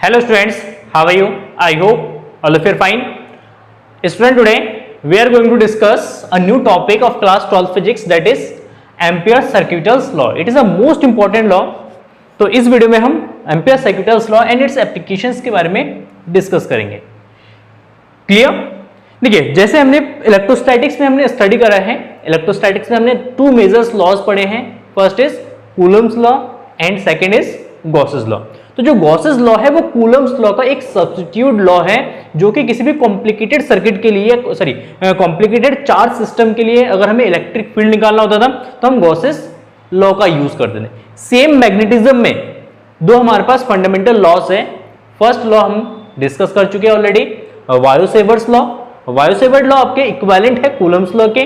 Hello students, how are you? I hope all of you are fine. Student, today we are going to discuss a new topic of class 12 physics, that is Ampere's Circuital's law. It is a most important law. तो इस video में हम Ampere circuitals law and its applications के बारे में discuss करेंगे. Clear? देखिए, जैसे हमने इलेक्ट्रोस्टैटिक्स में हमने स्टडी करा है, इलेक्ट्रोस्टैटिक्स में हमने टू मेजर्स लॉज पढ़े हैं. First is Coulomb's law and second is Gauss's law. तो जो गॉसेस लॉ है वो कूलम्स लॉ का एक सब्स्टिट्यूट लॉ है, जो कि किसी भी कॉम्प्लिकेटेड सर्किट के लिए, कॉम्प्लिकेटेड चार्ज सिस्टम के लिए अगर हमें इलेक्ट्रिक फील्ड निकालना होता था तो हम गॉसेस लॉ का यूज करते थे. सेम मैग्नेटिज्म में दो हमारे पास फंडामेंटल लॉस है. फर्स्ट लॉ हम डिस्कस कर चुके हैं ऑलरेडी, वायोसेवर्ट्स लॉ. वायोसेवर्ट लॉ आपके इक्विवेलेंट है कूलम्स लॉ के.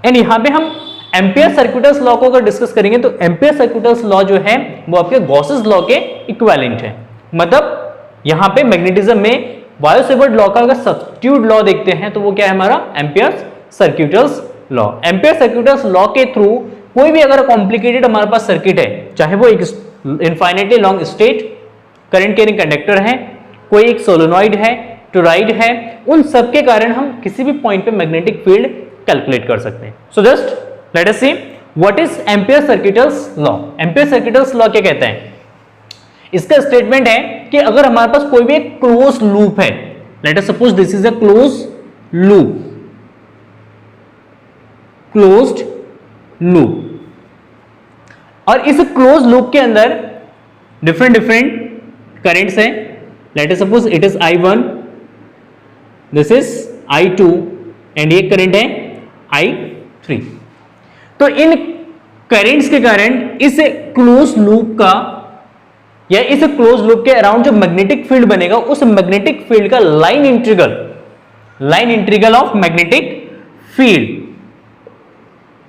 एंड यहाँ पे हम एम्पियर सर्क्यूटल्स लॉ को अगर डिस्कस करेंगे तो एम्पियर सर्क्यूटल्स लॉ जो है वो आपके गॉसेस लॉ के इक्विवेलेंट है. मतलब यहाँ पे मैग्नेटिज्म में वायोसेवर्ट लॉ का अगर सब्स्टिट्यूट लॉ देखते हैं तो वो क्या है हमारा ampere circuitals law. Ampere circuitals law के थ्रू कोई भी अगर कॉम्प्लिकेटेड हमारे पास सर्किट है, चाहे वो एक infinitely long state current carrying conductor है, कोई एक सोलेनॉइड है, टोरॉइड है, उन सब के कारण हम किसी भी पॉइंट पे मैग्नेटिक फील्ड कैलकुलेट कर सकते हैं. So just let us see what is Ampere circuitals law. Ampere circuitals law क्या कहता है? इसका स्टेटमेंट है कि अगर हमारे पास कोई भी एक क्लोज लूप है, late us suppose this is a close loop, closed loop, और इस क्लोज लूप के अंदर डिफरेंट करेंट्स हैं. Let us suppose it is I1, this is I2 and ये करंट है I3. तो इन करेंट्स के कारण इस क्लोज लूप का या इस क्लोज लूप के अराउंड जो मैग्नेटिक फील्ड बनेगा, उस मैग्नेटिक फील्ड का line integral of magnetic field,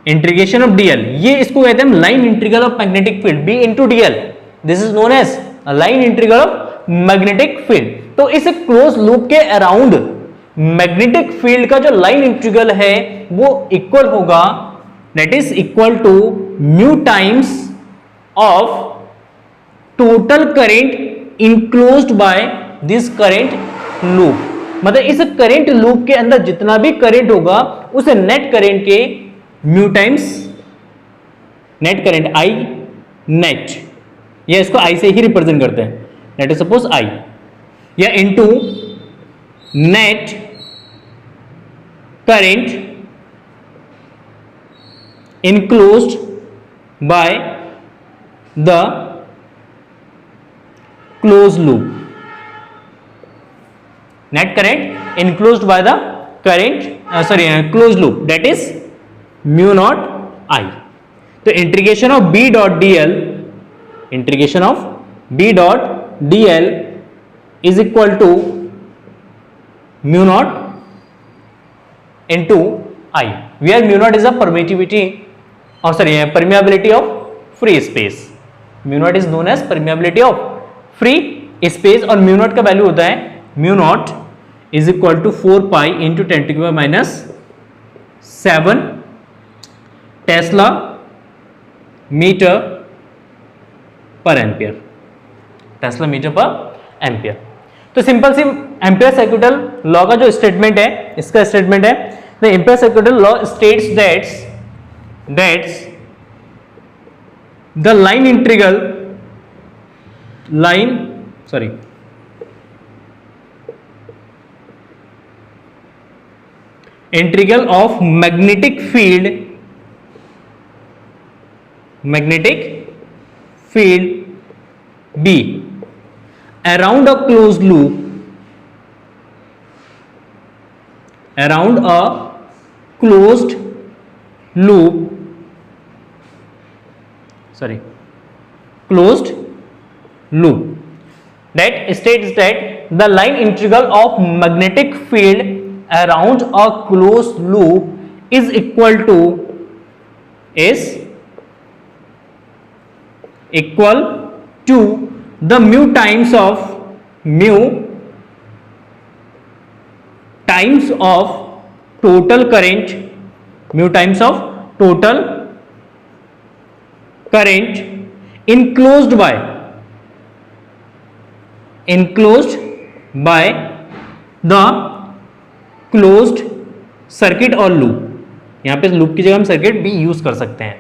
integration of DL, ये इसको कहते हैं line integral of magnetic field, B into DL. This is known as line integral of magnetic field. तो इस क्लोज लूप के अराउंड मैग्नेटिक फील्ड का जो लाइन इंटीग्रल है वो इक्वल होगा, that is equal to mu times of total current enclosed by this current loop. मतलब इस करेंट लूप के अंदर जितना भी करेंट होगा उस नेट करेंट के mu times net current I net, या इसको I से ही रिप्रेजेंट करते हैं, लेट अस सपोज I, या into net current enclosed by the close loop. Net current enclosed by the current close loop, that is mu not I. तो integration of B dot dl is equal to mu not into I, where mu not is a permeability of free space. Mu not is known as permeability of free space, और mu not का value होता है mu not is equal to 4 pi into 10⁻⁷ tesla metre per ampere. Tesla metre per ampere. तो simple सी ampere circuital law का जो statement है, इसका स्टेटमेंट है the ampere circuital law states that the line integral of magnetic field B around a closed loop, that states that the line integral of magnetic field around a closed loop is equal to the mu times of total current enclosed by enclosed by the closed circuit और loop. यहां पे loop की जगह हम circuit भी use कर सकते हैं,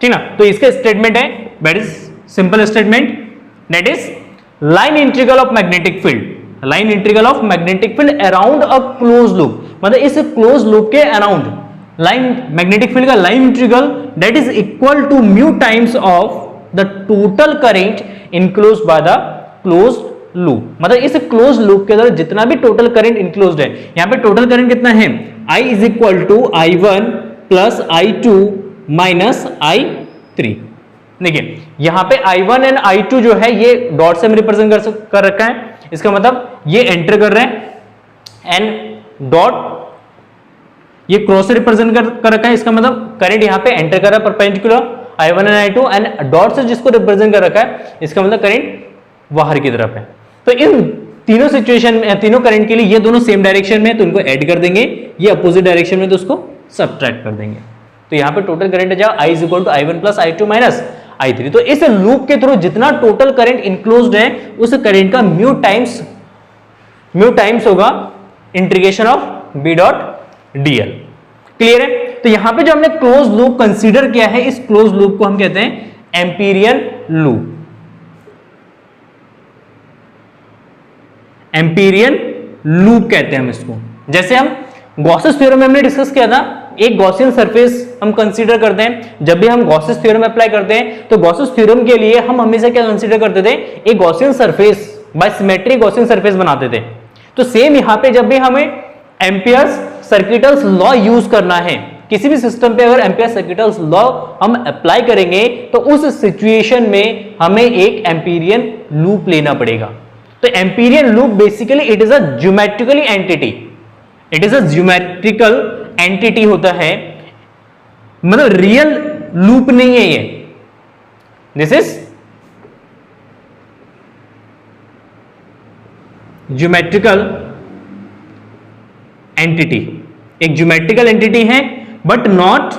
ठीक ना। तो इसका स्टेटमेंट है that is simple statement, that is line integral of magnetic field, line integral of magnetic field around a close loop, मतलब इस क्लोज लूप के अराउंड लाइन मैग्नेटिक फील्ड का line integral that is equal to mu times of the total current enclosed by the close loop, मतलब इस close loop के अंदर जितना भी टोटल करंट इनक्लोज्ड है, यहां पे टोटल करंट कितना है, I is equal to I1 plus I2 minus I3। देखिए यहां पे I1 एंड I2 जो है ये डॉट से हम रिप्रेजेंट कर रखा है, इसका मतलब ये एंटर कर रहे हैं एंड डॉट ये क्रॉस से रिप्रेजेंट कर रखा है, इसका मतलब करंट यहां पे एंटर कर रहा है perpendicular I1 and I2 and dot से जिसको रिप्रेजेंट कर रखा है, इसका मतलब करंट बाहर की तरफ है। तो इन तीनों सिचुएशन में, तीनों करंट के लिए ये दोनों सेम डायरेक्शन में है तो इनको ऐड कर देंगे, ये अपोजिट डायरेक्शन में तो उसको सब्ट्रैक्ट कर देंगे। तो यहां पे टोटल करंट है I is equal to I1 plus I2 minus I3। तो इस लूप के थ्रू जितना टोटल करंट इंक्लोज्ड है उस करंट का म्यू टाइम्स होगा integration of B dot DL। Clear है। तो यहां पे जो हमने क्लोज लूप कंसीडर किया है, इस क्लोज लूप को हम कहते हैं एम्पीरियन लूप, एम्पीरियन लूप कहते हैं हम इसको। जैसे हम गॉसेस थ्योरम में हमने डिस्कस किया था, एक गॉसियन सरफेस हम कंसीडर करते हैं, जब भी हम गॉसेस थ्योरम अप्लाई करते हैं तो गॉसेस थ्योरम के लिए हम हमेशा क्या कंसीडर करते थे, एक Gaussian surface by symmetry Gaussian surface बनाते थे। तो सेम यहां पे जब भी हमें एम्पियर्स सर्किटल्स लॉ यूज करना है, किसी भी सिस्टम पे अगर एम्पियर सर्किटल्स लॉ हम अप्लाई करेंगे तो उस सिचुएशन में हमें एक एम्पीरियन लूप लेना पड़ेगा। तो Amperian loop basically it is a geometrically entity, it is a geometrical entity होता है, मतलब रियल लूप नहीं है ये, दिस इज ज्योमेट्रिकल एंटिटी, एक ज्योमेट्रिकल एंटिटी है but not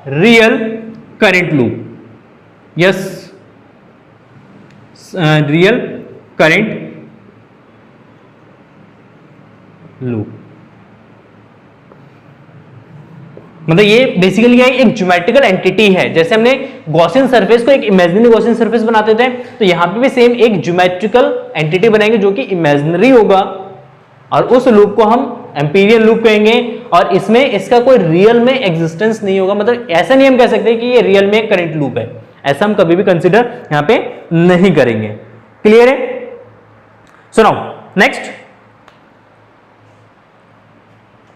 real current loop. Yes, real current loop, मतलब ये बेसिकली क्या है, एक ज्योमेट्रिकल एंटिटी है। जैसे हमने गॉसियन सरफेस को एक इमेजिनरी गॉसियन सरफेस बनाते थे, तो यहां पे भी सेम एक ज्योमेट्रिकल एंटिटी बनाएंगे जो कि इमेजिनरी होगा और उस लूप को हम एम्पीरियन लूप कहेंगे और इसमें इसका कोई रियल में एग्जिस्टेंस नहीं होगा, मतलब ऐसा नहीं हम कह सकते कि ये रियल में करंट लूप है, ऐसा हम कभी भी कंसीडर यहां पे नहीं करेंगे। क्लियर है। सो नाउ नेक्स्ट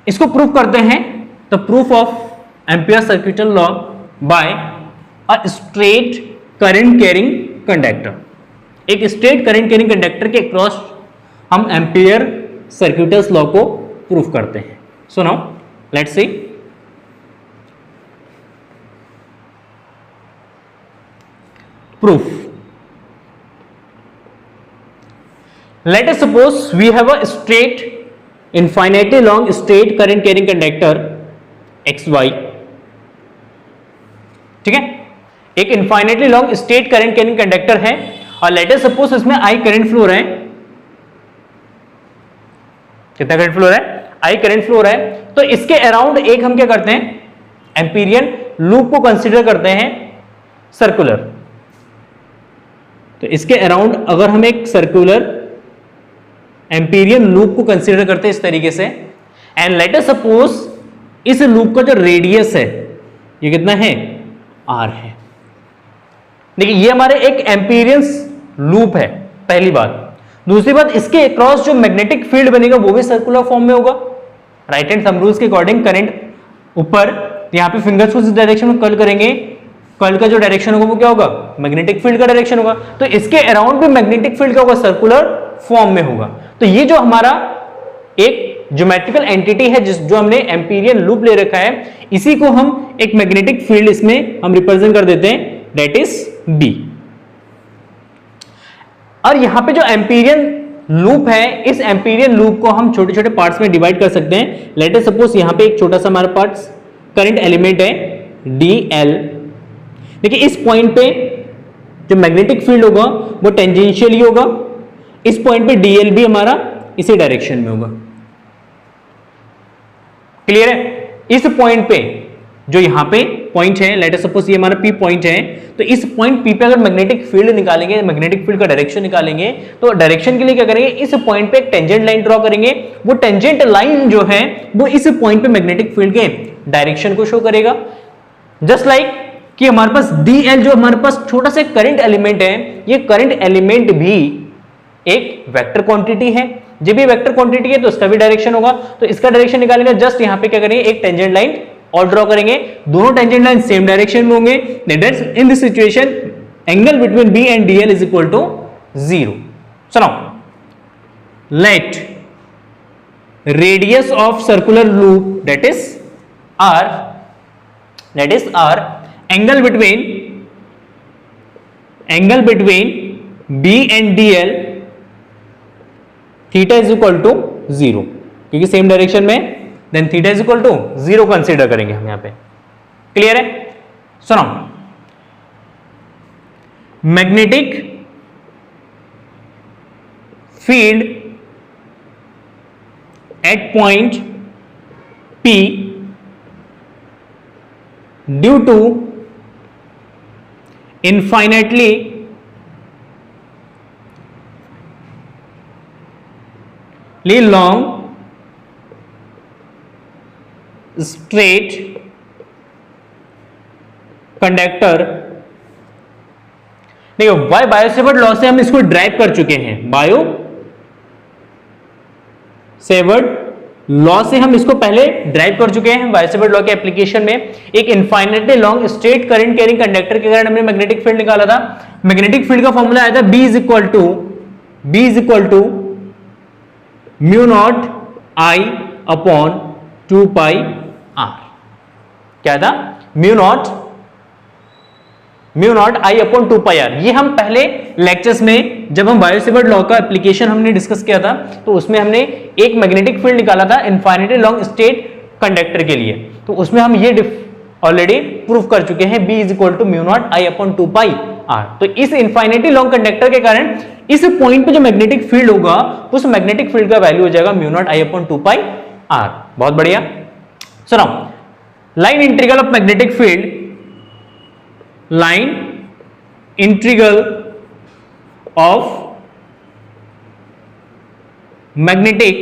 इसको प्रूफ करते हैं, the proof of ampere circuital law by a straight current carrying conductor. एक स्ट्रेट करंट कैरिंग कंडक्टर के क्रॉस हम एम्पियर सर्किटल्स लॉ को प्रूफ करते हैं। So now let's see. Proof. Let us suppose we have a straight infinitely long straight current carrying conductor XY, ठीक है, एक infinitely long straight current carrying conductor है और let us suppose इसमें I current flow रहा है, कितना current flow रहा है, I करंट फ्लो रहा है। तो इसके अराउंड एक हम क्या करते हैं, एम्पीरियन लूप को कंसीडर करते हैं सर्कुलर। तो इसके अराउंड अगर हम एक सर्कुलर एम्पीरियन लूप को कंसीडर करते हैं इस तरीके से, एंड लेट अस सपोज इस लूप का जो रेडियस है ये कितना है, R है। देखिए ये हमारे एक एम्पीरियंस लूप है, पहली बात। दूसरी बात, इसके अक्रॉस जो मैग्नेटिक फील्ड बनेगा वो भी सर्कुलर फॉर्म में होगा। राइट हैंड थंब रूल्स के अकॉर्डिंग करंट ऊपर, यहां पे फिंगर्स को इस डायरेक्शन में कर्ल करेंगे, कर्ल का जो डायरेक्शन होगा वो क्या होगा, मैग्नेटिक फील्ड का डायरेक्शन होगा। तो इसके अराउंड भी मैग्नेटिक फील्ड का होगा, सर्कुलर फॉर्म में होगा। तो ये जो हमारा एक ज्योमेट्रिकल एंटिटी है जो हमने एम्पीरियन लूप ले रखा है, इसी को हम एक मैग्नेटिक फील्ड इसमें हम रिप्रेजेंट कर देते हैं, दैट इज B। और यहां पे जो एम्पीरियन लूप है, इस एम्पीरियन लूप को हम छोटे छोटे पार्ट्स में डिवाइड कर सकते हैं। लेट अस सपोज यहां पे एक छोटा सा हमारा पार्ट्स करंट एलिमेंट है DL, देखिए इस पॉइंट पे जो मैग्नेटिक फील्ड होगा वो टेंजेंशियली होगा, इस पॉइंट पे डीएल भी हमारा इसी डायरेक्शन में होगा। क्लियर है? इस पॉइंट पे जो यहां पे पॉइंट है, लेट अस सपोज ये हमारा पी पॉइंट है, तो इस पॉइंट पी पे अगर मैग्नेटिक फील्ड निकालेंगे, मैग्नेटिक फील्ड का डायरेक्शन निकालेंगे, तो डायरेक्शन के लिए क्या करेंगे, इस पॉइंट पे एक टेंजेंट लाइन ड्रॉ करेंगे। वो टेंजेंट लाइन जो है वो इस पॉइंट पे मैग्नेटिक फील्ड के डायरेक्शन को शो करेगा। जस्ट लाइक कि हमारे पास डीएल जो हमारे पास छोटा सा करंट एलिमेंट है, ये करंट एलिमेंट भी एक वेक्टर क्वांटिटी है। जब भी वेक्टर क्वांटिटी है तो इसका भी डायरेक्शन होगा, तो इसका डायरेक्शन निकालेंगे। जस्ट यहां पे क्या करेंगे, एक टेंजेंट लाइन और ड्रॉ करेंगे, दोनों टेंजेंट लाइन सेम डायरेक्शन में होंगे। In this situation angle between B and DL is equal to 0। So now let radius of circular loop that is r angle between B and DL theta is equal to 0, क्योंकि same direction में, then theta is equal to 0 consider करेंगे हम यहां पे। Clear है? सुनो, magnetic field at point P due to infinitely long straight conductor. देखो Biot Savart law से हम इसको ड्राइव कर चुके हैं, बायो-सेवर्ट लॉ से हम इसको पहले ड्राइव कर चुके हैं। बायो-सेवर्ट लॉ के एप्लीकेशन में एक infinitely long straight current carrying conductor के कारण हमने मैग्नेटिक फील्ड निकाला था। मैग्नेटिक फील्ड का फॉर्मूला आया था B is equal to mu not I upon 2 pi R। क्या था? Mu not I upon 2 pi R। ये हम पहले लेक्चर्स में जब हम बायो-सेवर्ट लॉ का एप्लीकेशन हमने डिस्कस किया था, तो उसमें हमने एक मैग्नेटिक फील्ड निकाला था इनफाइनाइटली लॉन्ग स्ट्रेट कंडक्टर के लिए। तो उसमें हम ये ऑलरेडी प्रूफ कर चुके हैं, B is equal to mu not I upon 2 pi R। तो इस इनफाइनाइटली लॉन्ग कंडक्टर के कारण इस पॉइंट पे जो मैग्नेटिक फील्ड होगा, उस मैग्नेटिक फील्ड का वैल्यू हो जाएगा mu not I upon 2 pi R। बहुत बढ़िया। सुनो, line integral of magnetic field, line integral of magnetic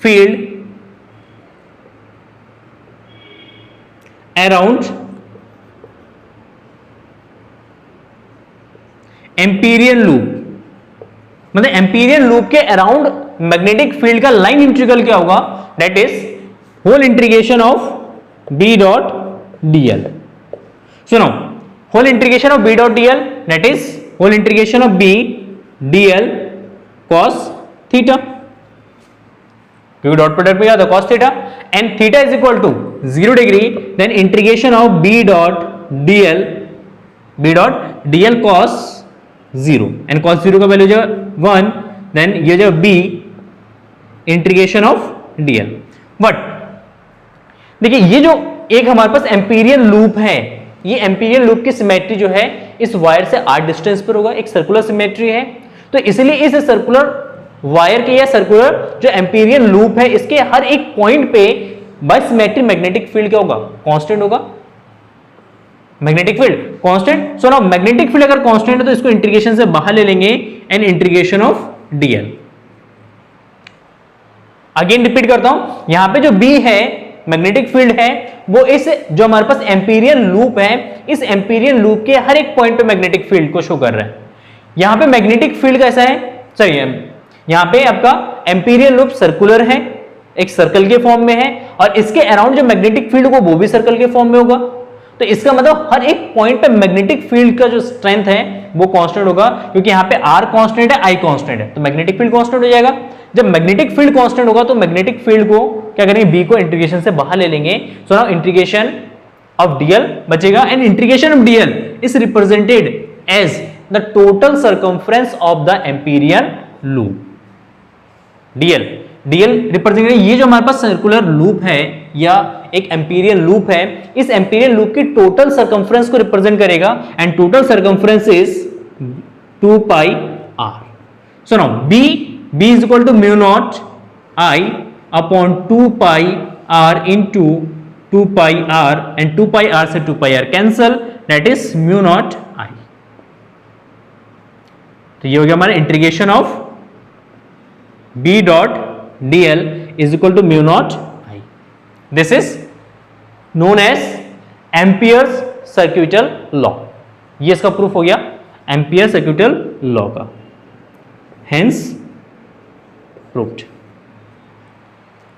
field around Amperian loop, मतलब एम्पीरियन लूप के अराउंड मैग्नेटिक फील्ड का लाइन इंटीग्रल क्या होगा, that is whole integration of B dot dl। सुनो, whole integration of B dot dl that is whole integration of B dl cos theta, क्योंकि dot product में क्या था, cos theta, and theta is equal to 0 degree, then integration of B dot dl cos 0, and cos 0 का value जो 1, then ये जो B integration of dl। But देखिए ये जो एक हमारे पास एम्पीरियन लूप है, ये एम्पीरियन लूप की सिमेट्री जो है इस वायर से r डिस्टेंस पर होगा, एक सर्कुलर सिमेट्री है। तो इसलिए इस सर्कुलर वायर के या सर्कुलर जो एम्पीरियन लूप है, इसके हर एक पॉइंट पे बाय सिमेट्री मैग्नेटिक फील्ड क्या होगा, कांस्टेंट होगा। Magnetic field constant. So now magnetic field अगर कांस्टेंट है तो इसको इंटीग्रेशन से बाहर ले लेंगे, and integration of dl। Again repeat करता हूं, यहां पे जो B है मैग्नेटिक फील्ड है, वो इस जो हमारे पास एम्पीरियन लूप है, इस एम्पीरियन लूप के हर एक पॉइंट पे मैग्नेटिक फील्ड को शो कर रहा है। यहां पे मैग्नेटिक फील्ड कैसा है, चलिए यहां पे आपका एम्पीरियन लूप सर्कुलर है, एक सर्कल के फॉर्म में है, और इसके अराउंड जो मैग्नेटिक फील्ड होगा वो भी सर्कल के फॉर्म में होगा। तो इसका मतलब हर एक पॉइंट पे मैग्नेटिक फील्ड का जो स्ट्रेंथ है वो कांस्टेंट होगा, क्योंकि यहाँ पे R कांस्टेंट है, I कांस्टेंट है, तो मैग्नेटिक फील्ड कांस्टेंट हो जाएगा। जब मैग्नेटिक फील्ड कांस्टेंट होगा तो मैग्नेटिक फील्ड को क्या करेंगे, B को इंटीग्रेशन से बाहर ले लेंगे। So now integration of dl बचेगा, and integration of dl is represented as the total circumference of the Amperian loop. dl represented, ये जो हमारे पास सर्कुलर लूप है या एक एम्पीरियल लूप है, इस एम्पीरियल लूप की टोटल सर्कम्फ्रेंस को रिप्रेजेंट करेगा and total circumference is 2 pi R. So now b is equal to mu naught I upon 2 pi r into 2 pi r and 2 pi r से 2 pi r cancel, that is mu naught I. तो ये हो गया हमारा integration of b dot dl is equal to mu naught I. This is known as amperes circuital law. ये इसका proof हो गया एम्पियर सर्क्यूटल लॉ का, हेंस प्रूव्ड.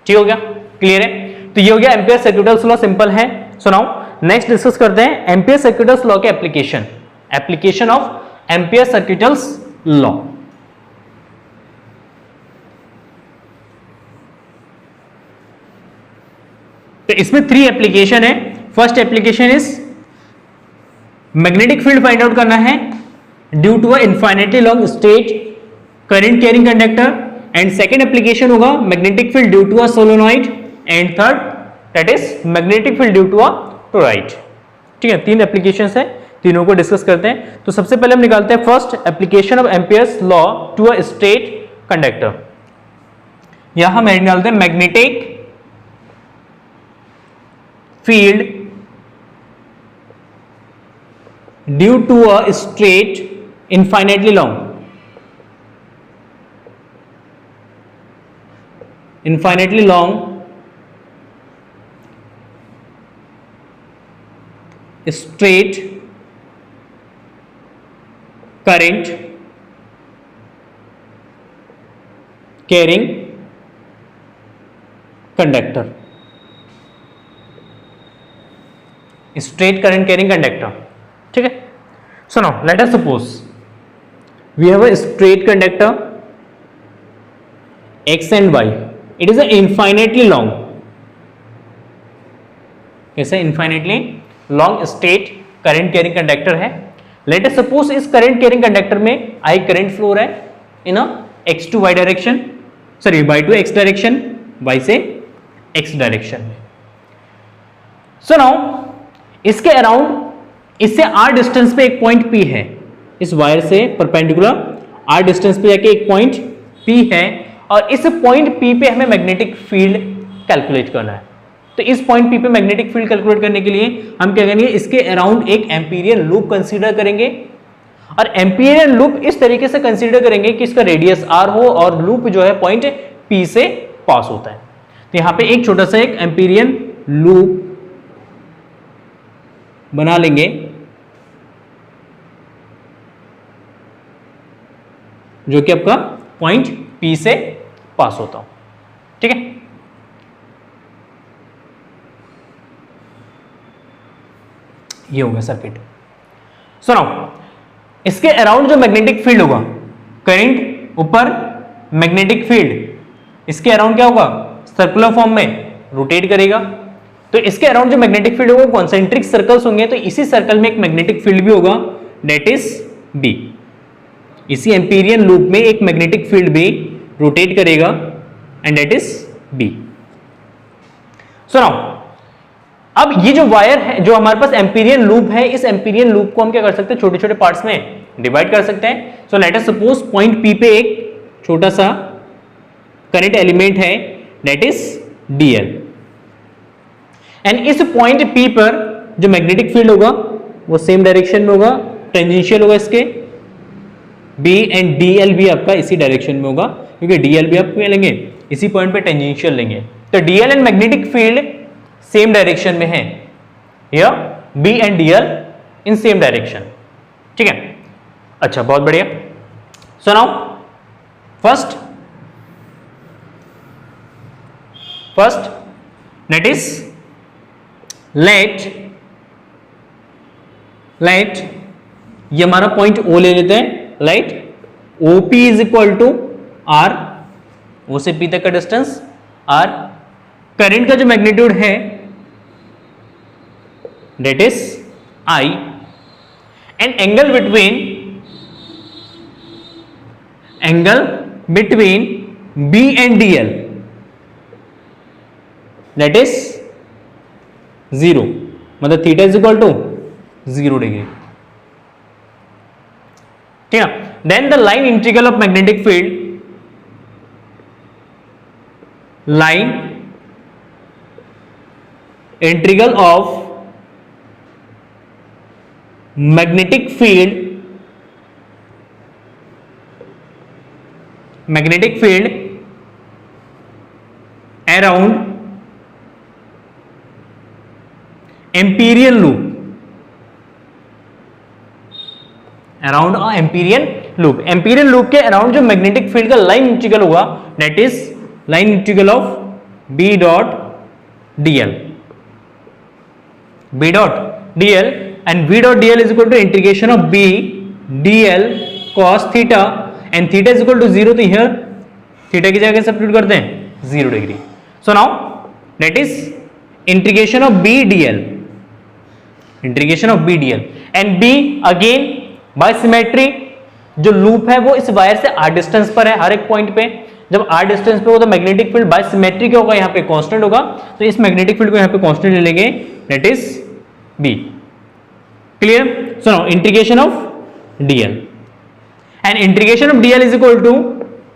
ठीक हो गया, क्लियर है. तो ये हो गया एम्पियर सर्क्यूटल्स लॉ, सिंपल है. सो नाउ नेक्स्ट डिस्कस करते हैं एम्पियर सर्क्यूटल्स लॉ के application of Ampere circuitals law. तो इसमें 3 एप्लीकेशन है. First application is magnetic field find out करना है due to a infinitely long straight current carrying conductor, and second application होगा magnetic field due to a solenoid, and third that is magnetic field due to a toroid. ठीक है, 3 applications है, तीनों को discuss करते हैं. तो सबसे पहले हम निकालते हैं first application of Ampere's law to a straight conductor. यहां हम निकालते हैं magnetic field due to a straight infinitely long straight current carrying conductor. Straight current carrying conductor. ठीक है. So now let us suppose we have a straight conductor x and y. It is a infinitely long, कैसे infinitely long straight current carrying conductor है. Let us suppose इस current carrying conductor में I current flow है in a x to y direction, sorry y to x direction, y से x direction में. So now इसके around, इससे r distance पे एक पॉइंट P है, इस वायर से परपेंडिकुलर r डिस्टेंस पे जाके एक पॉइंट P है, और इस पॉइंट P पे हमें मैग्नेटिक फील्ड कैलकुलेट करना है. तो इस पॉइंट P पे मैग्नेटिक फील्ड कैलकुलेट करने के लिए हम क्या करेंगे, इसके अराउंड एक एम्पीरियल लूप कंसीडर करेंगे, और एम्पीरियल लूप इस तरीके से कंसीडर करेंगे कि इसका रेडियस r हो और लूप जो है पॉइंट P से पास होता है. तो यहां पे एक छोटा सा एक एम्पीरियल लूप बना लेंगे, जो कि आपका पॉइंट P से पास होता हो. ठीक है, ये हो गया सर्किट. सो नाउ इसके अराउंड जो मैग्नेटिक फील्ड होगा, करंट ऊपर, मैग्नेटिक फील्ड इसके अराउंड क्या होगा, सर्कुलर फॉर्म में रोटेट करेगा. तो इसके अराउंड जो मैग्नेटिक फील्ड होगा कॉन्सेंट्रिक सर्कल्स होंगे, तो इसी सर्कल में एक मैग्नेटिक फील्ड भी होगा, दैट इज B. इसी एम्पीरियल लूप में एक मैग्नेटिक फील्ड भी रोटेट करेगा and that is B. So now अब ये जो वायर है, जो हमारे पास एम्पीरियल लूप है, इस एम्पीरियल लूप को हम क्या कर सकते हैं, छोटे छोटे पार्ट्स में डिवाइड कर सकते हैं. So let us suppose point P पे एक छोटा सा करंट एलिमेंट है, दैट इज DL, एंड इस पॉइंट P पर जो मैग्नेटिक फील्ड होगा वो सेम डायरेक्शन में होगा, टेंजेंशियल होगा इसके. B एंड DL भी आपका इसी डायरेक्शन में होगा, क्योंकि DL भी आप क्या लेंगे, इसी पॉइंट पे टेंजेंशियल लेंगे. तो DL and magnetic field same direction में है, या B and DL in same direction. ठीक है, अच्छा, बहुत बढ़िया. So now first that is let ये हमारा पॉइंट O ले लेते हैं. Let OP is equal to R, O से P तक का डिस्टेंस R. करंट का जो मैग्नीट्यूड है that is I, and angle between B and DL that is 0, मतलब theta is equal to 0 degree. ठीक है। Then the line integral of magnetic field, line integral of magnetic field, magnetic field around Amperian loop, around Amperian loop, Amperian loop के around जो magnetic field का line integral होगा that is line integral of B dot DL, B dot DL, and B dot DL is equal to integration of B DL cos theta, and theta is equal to 0, तो here theta की जगह substitute करते हैं 0 degree. So now that is integration of B DL, integration of B DL, and B again by symmetry, जो loop है वो इस wire से r डिस्टेंस पर है हर एक पॉइंट पे, जब r डिस्टेंस पे हो तो मैग्नेटिक फील्ड बाय सिमेट्री क्या होगा, यहाँ पे कांस्टेंट होगा, तो इस मैग्नेटिक फील्ड को यहाँ पे कांस्टेंट ले लेंगे, that is b। Clear? So now integration of dl, and integration of dl is equal to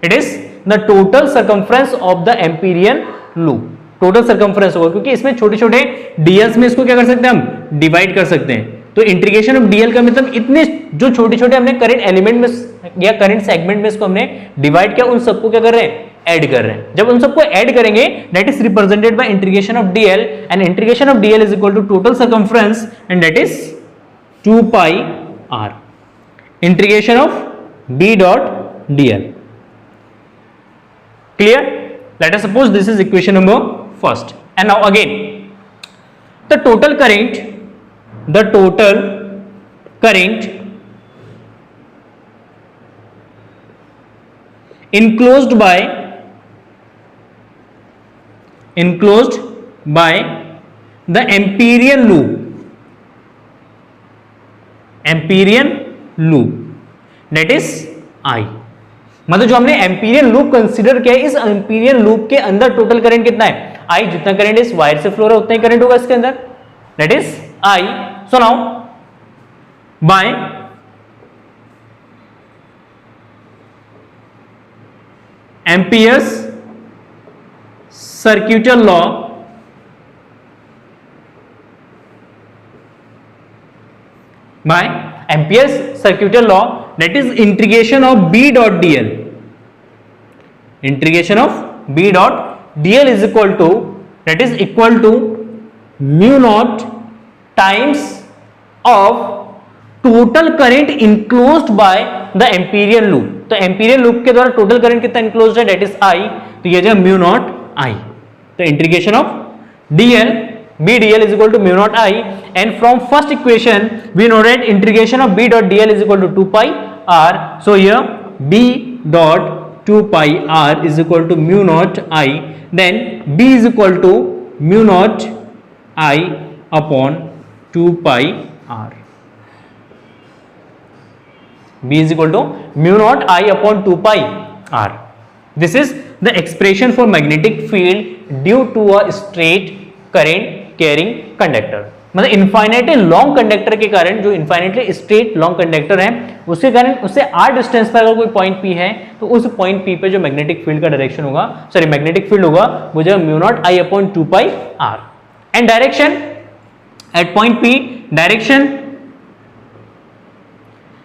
it is the total circumference of the Amperian loop, total circumference होगा, क्योंकि इसमें छोटे छोटे डीएल्स में इसको क्या कर सकते हैं हम डिवाइड कर सकते हैं, तो इंटीग्रेशन ऑफ डीएल का मतलब इतने जो छोटे छोटे हमने करंट एलिमेंट में या करंट सेगमेंट में इसको हमने डिवाइड किया, उन सबको क्या कर रहे हैं, ऐड कर रहे हैं। जब उन सबको ऐड करेंगे that is represented by integration of DL, and integration of DL is equal to total circumference, and that is 2 pi r, integration of b dot DL. Clear? Let us suppose this is equation number first, and now again the total current enclosed by the Amperian loop, that is I, मतलब जो हमने Amperian loop consider किया है, इस empyrean loop के अंदर total current कितना है, I, जितना करंट इस वायर से फ्लो रहा है उतना ही करंट होगा इसके अंदर, that is I। So now by Ampere's circuital law, by Ampere's circuital law, that is integration of b dot dl, integration of b dot dl is equal to, that is equal to mu naught times of total current enclosed by the Amperian loop, तो Amperian loop के द्वारा total current कितना enclosed है, that is I, तो ये जो mu naught I, तो integration of dl b dl is equal to mu naught I, and from first equation we know that integration of b dot dl is equal to 2 pi r, so here b dot 2 pi r is equal to mu naught I, then b is equal to mu naught I upon 2 pi r, b is equal to mu naught I upon 2 pi r. This is the expression for magnetic field due to a straight current carrying conductor, मतलब infinitely long conductor के कारण, जो infinitely straight long conductor है उसके कारण उससे r distance पर अगर कोई पॉइंट P है तो उस पॉइंट P पे जो मैग्नेटिक फील्ड का डायरेक्शन होगा, सॉरी मैग्नेटिक फील्ड होगा, वो जो mu not I upon 2 pi r, and direction at point P, direction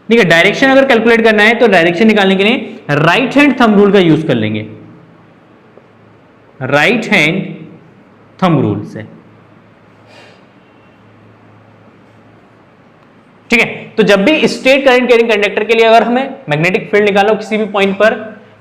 ठीक है, डायरेक्शन अगर कैलकुलेट करना है तो डायरेक्शन निकालने के लिए राइट हैंड थंब रूल का यूज कर लेंगे, राइट हैंड थंब रूल से, ठीक है। तो जब भी स्ट्रेट करंट कैरिंग कंडक्टर के लिए अगर हमें मैग्नेटिक फील्ड निकालना हो किसी भी पॉइंट पर,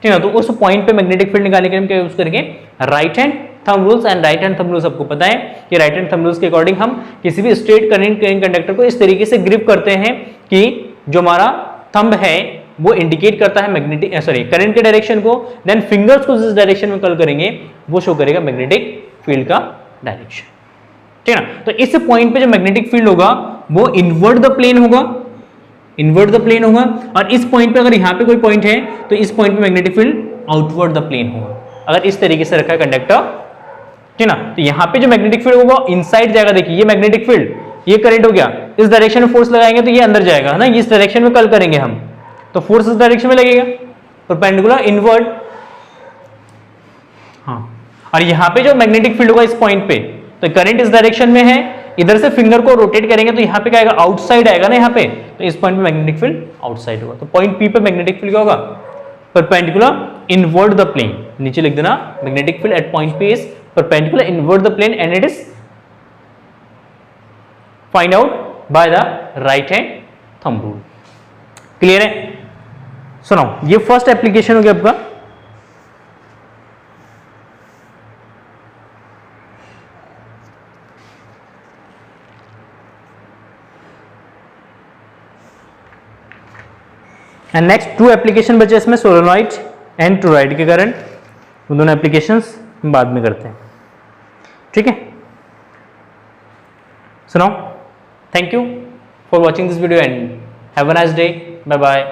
ठीक है, तो उस पॉइंट पे मैग्नेटिक फील्ड निकालने के लिए हम क्या यूज करेंगे, right hand thumb rules, and right hand thumb rules आपको पता है कि राइट हैंड थंब रूल्स के अकॉर्डिंग हम किसी भी स्ट्रेट करंट कैरिंग कंडक्टर को इस तरीके से ग्रिप करते हैं कि जो हमारा थंब है वो इंडिकेट करता है मैग्नेटिक करंट के डायरेक्शन को, देन फिंगर्स को जिस डायरेक्शन में कर्ल करेंगे वो शो करेगा मैग्नेटिक फील्ड का डायरेक्शन, ठीक है ना। तो इस पॉइंट पे जो मैग्नेटिक फील्ड होगा वो इनवर्ट द प्लेन होगा, इनवर्ट द प्लेन होगा, और इस पॉइंट पे अगर यहाँ पे कोई पॉइंट है तो इस पॉइंट पे magnetic field outward the plane होगा, अगर इस तरीके से रखा है कंडक्टर ठीक ना। तो यहाँ पे जो मैग्नेटिक फील्ड होगा इनसाइड जाएगा। देखिए ये मैग्नेटिक फील्ड, ये करंट हो गया, इस डायरेक्शन में फोर्स लगाएंगे तो ये अंदर जाएगा, है ना, इस डायरेक्शन में कल करेंगे हम, तो फोर्स इस डायरेक्शन में लगेगा, परपेंडिकुलर इनवर्ड। हाँ, और यहाँ पे जो मैग्नेटिक फील्ड होगा इस पॉइंट पे, तो करंट इस डायरेक्शन में है, इधर से फिंगर को रोटेट करेंगे तो यहाँ पे क्या आएगा, आउटसाइड आएगा ना यहाँ पे, तो इस पॉइंट पे मैग्नेटिक फील्ड आउटसाइड होगा। तो पॉइंट पी पे मैग्नेटिक फील्ड क्या होगा, परपेंडिकुलर इनवर्ड द प्लेन। नीचे लिख देना, magnetic field at point P is perpendicular inward the plane and it is find out by the right hand thumb rule. Clear है? सुनो, ये फर्स्ट एप्लीकेशन हो गया आपका। एंड नेक्स्ट 2 एप्लीकेशन बचे इसमें, सोलेनॉइड एंड टोरॉइड के करंट, वो दोनों एप्लीकेशंस बाद में करते हैं, ठीक है। सुनो, thank you for watching this video and have a nice day, bye bye.